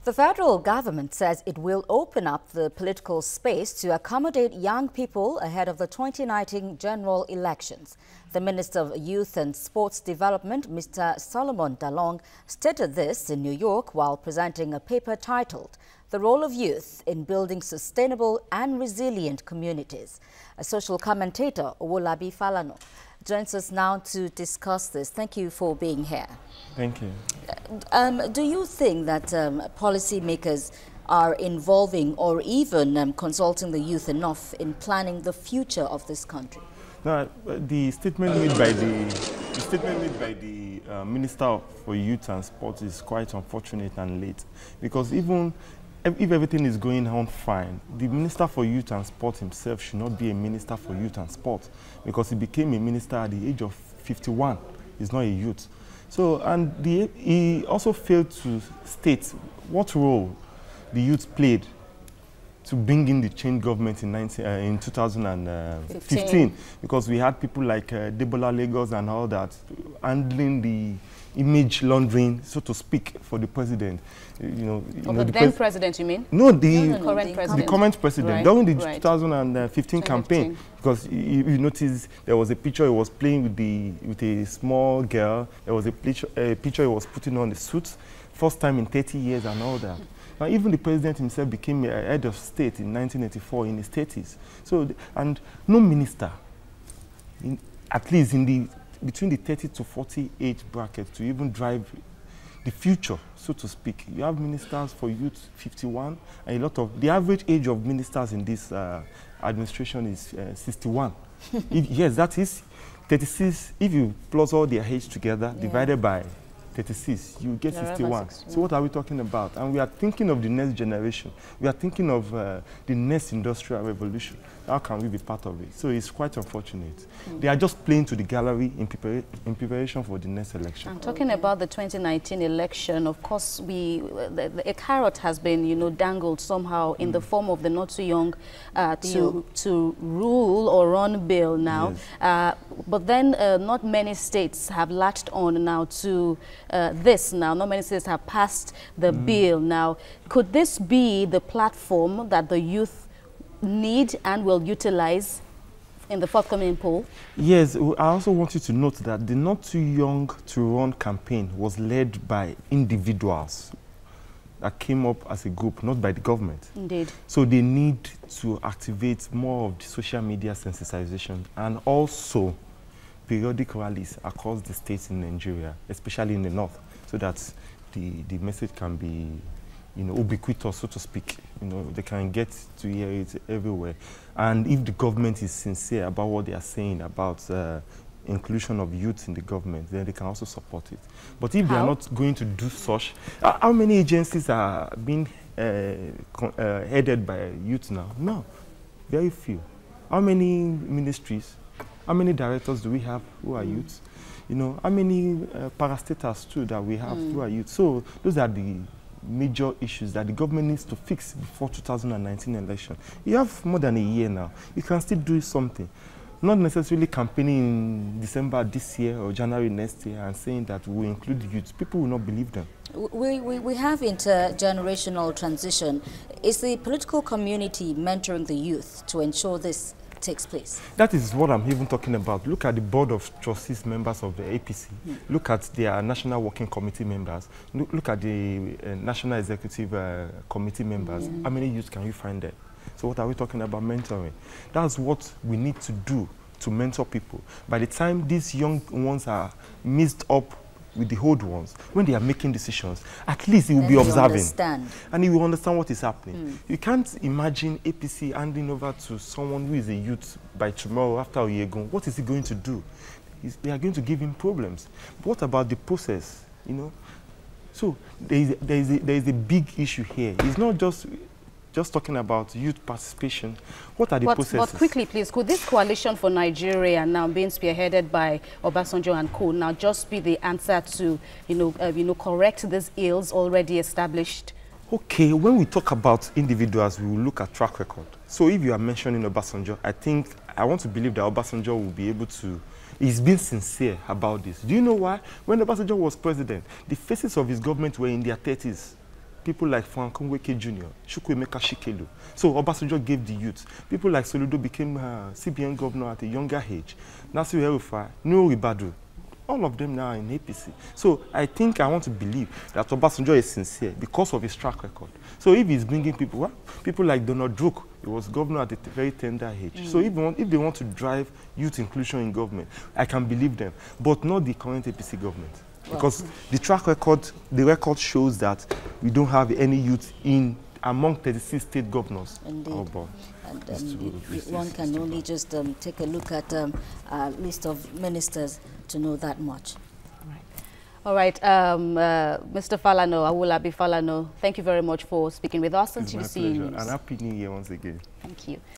The federal government says it will open up the political space to accommodate young people ahead of the 2019 general elections. The Minister of Youth and Sports Development, Mr. Solomon Dalong, stated this in New York while presenting a paper titled "The Role of Youth in Building Sustainable and Resilient Communities." A social commentator, Owolabi Falana, joins us now to discuss this. Thank you for being here. Thank you. Do you think that policymakers are involving or even consulting the youth enough in planning the future of this country? No, the statement made by the Minister for Youth and Sport is quite unfortunate and late, because even if everything is going on fine, the Minister for Youth and Sport himself should not be a Minister for Youth and Sport, because he became a minister at the age of 51. He's not a youth. So, and he also failed to state what role the youth played to bring in the change government in 2015, because we had people like Debola Lagos and all that handling the image laundering, so to speak, for the president. The then president, you mean? No, the current president. The current president. Right. During the 2015 campaign, because you notice there was a picture he was playing with a small girl. There was a picture he was putting on the suit, first time in 30 years and all that. Now, even the president himself became a head of state in 1984 in his 30s. So, and no minister, at least between the 30 to 40 age bracket, to even drive the future, so to speak. You have ministers for youth 51, and the average age of ministers in this administration is 61. Yes, that is 36. If you plus all their age together, divided by 36, you get 61. So what are we talking about? And we are thinking of the next generation. We are thinking of the next industrial revolution. How can we be part of it? So it's quite unfortunate. They are just playing to the gallery in preparation for the next election. And talking about the 2019 election, of course, a carrot has been, dangled somehow in the form of the not too young to rule or run bill now. Yes. But then not many states have latched on now to this now. Not many states have passed the bill now. Could this be the platform that the youth need and will utilize in the forthcoming poll? Yes, I also want you to note that the Not Too Young to Run campaign was led by individuals that came up as a group, not by the government. Indeed. So they need to activate more of the social media sensitization and also periodic rallies across the states in Nigeria, especially in the north, so that the message can be ubiquitous, so to speak. They can get to hear it everywhere. And if the government is sincere about what they are saying about inclusion of youth in the government, then they can also support it. But if they are not going to do such, how many agencies are being headed by youth now? No, very few. How many ministries, how many directors do we have who are youth? How many parastatals too that we have who are youth? So those are the major issues that the government needs to fix before 2019 election. You have more than a year now. You can still do something. Not necessarily campaigning in December this year or January next year and saying that we will include youth. People will not believe them. We have intergenerational transition. Is the political community mentoring the youth to ensure this takes place? That is what I'm even talking about. Look at the board of trustees members of the APC. Look at their national working committee members. Look at the national executive committee members. How many youth can you find there? So what are we talking about mentoring? That's what we need to do to mentor people. By the time these young ones are mixed up with the old ones, when they are making decisions, at least he will be observing. And he will understand what is happening. You can't imagine APC handing over to someone who is a youth by tomorrow after a year ago. What is he going to do? They are going to give him problems. But what about the process? So there is a big issue here. It's not just talking about youth participation. What are the processes? But quickly, please, could this coalition for Nigeria now being spearheaded by Obasanjo and co now just be the answer to, correct these ills already established? Okay, when we talk about individuals, we will look at track record. So if you are mentioning Obasanjo, I want to believe that Obasanjo will be able to He's been sincere about this. Do you know why? When Obasanjo was president, the faces of his government were in their 30s. people like Frank Nweke Jr., Chukwuemeka Shikelu. So Obasanjo gave the youth. People like Soludo became CBN governor at a younger age. Nasir El-Rufai, Nuhu Ribadu, all of them now are in APC. So I think I want to believe that Obasanjo is sincere because of his track record. So if he's bringing people, well, people like Donald Duke, he was governor at a very tender age. So if they want to drive youth inclusion in government, I can believe them, but not the current APC government. Because the track record, the record shows that we don't have any youth among 36 state governors. Indeed. One can only just take a look at a list of ministers to know that much. All right, Mr. Falana, Owolabi Falana, thank you very much for speaking with us. It's my pleasure. And Happy New Year once again. Thank you.